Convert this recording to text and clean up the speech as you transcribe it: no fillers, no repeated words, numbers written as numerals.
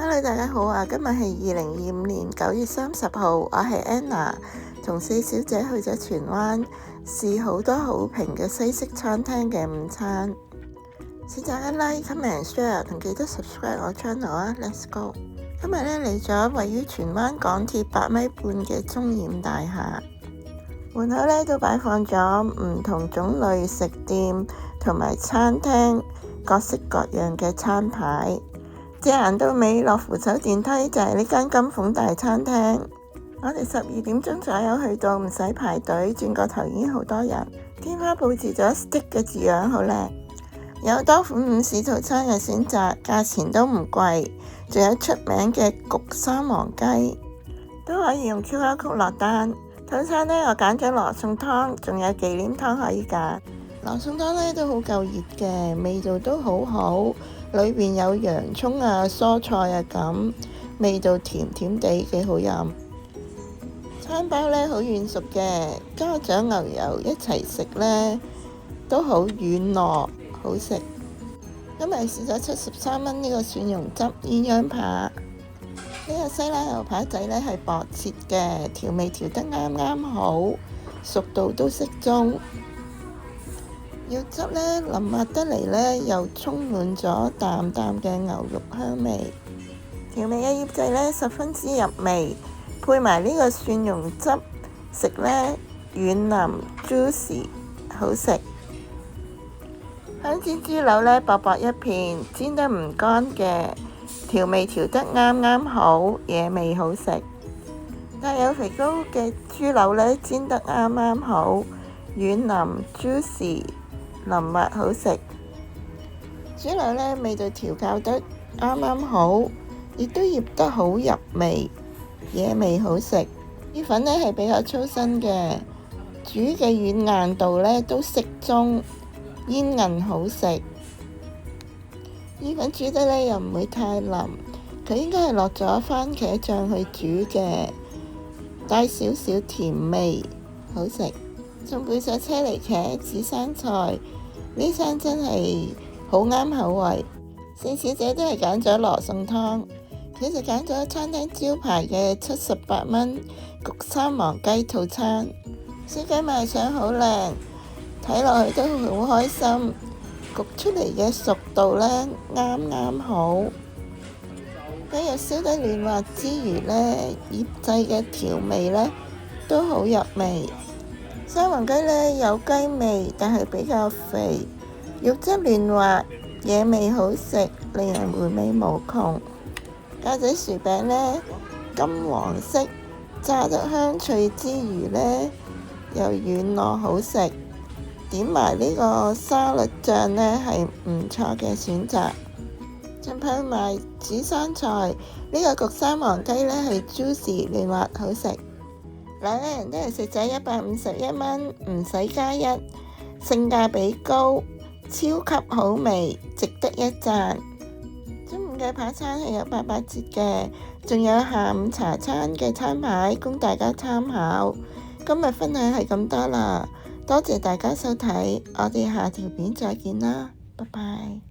Hello，大家好啊！今日係2025年9月30號，我係 Anna， 同四小姐去咗荃灣試好多好評嘅西式餐廳嘅午餐。請大家 like、comment、share 同記得 subscribe 我 channel 啊 ！Let's go！ 今日嚟咗位於荃灣港鐵8米半嘅中染大廈，門口都擺放咗唔同種類食店同埋餐廳各式各樣嘅餐牌。隻行到尾落扶手電梯就係呢間金鳳大餐廳。我哋12點鐘左右去到，唔使排隊，轉個頭已經好多人。天花佈置咗 stick 嘅字樣，好靚。有多款午市套餐嘅選擇，價錢都唔貴。仲有出名嘅焗三黃雞，都可以用 QR code 落單。套餐我揀咗羅宋湯，仲有忌廉湯可以揀。羅宋湯都好夠熱嘅，味道都好好。裏面有洋葱啊、蔬菜啊咁，味道甜甜地，幾好飲。餐包好軟熟嘅，加咗牛油一齊食都好軟糯，好食。今日試咗73蚊呢個蒜蓉汁鴛鴦扒，呢個西冷牛扒仔係薄切嘅，調味調得啱啱好，熟度都適中。肉汁腍滑得嚟又充滿咗淡淡嘅牛肉香味，調味嘅醃製十分之入味，配埋呢個蒜蓉汁食軟腍 juicy， 好食。香煎豬柳薄薄一片，煎得唔乾嘅，調味調得啱啱好，野味好食。帶有肥膏嘅豬柳煎得啱啱好，軟腍 juicy，腍滑好食。豬柳味道調校得啱啱好，亦都醃得好入味，野味好食。意粉係比較粗身嘅，煮嘅軟硬度都適中，煙韌好食。意粉煮得又唔會太腍，佢應該係落咗番茄醬去煮嘅，帶少少甜味，好食。仲配上車厘茄、紫生菜，呢餐真係好啱口味。四小姐都係揀咗羅宋湯，佢就揀咗餐廳招牌嘅78蚊焗三黃雞套餐。燒雞賣相好靚，睇落去都好開心。焗出嚟嘅熟度啱啱好，雞肉燒得嫩滑之餘醃製嘅調味都好入味。三黃雞有雞味，但係比較肥，肉質嫩滑，野味好食，令人回味無窮。格仔薯餅金黃色，炸得香脆之餘又軟糯好食。點埋呢個沙律醬係唔錯嘅選擇。仲配埋紫生菜，呢個焗三黃雞係 juicy 嫩滑好食。兩個人都係食仔151蚊，唔使加一，性價比高，超級好味，值得一讚。中午嘅扒餐係有88折嘅，仲有下午茶餐嘅餐牌供大家參考。今日分享係咁多啦，多謝大家收睇，我哋下條片再見啦，拜拜。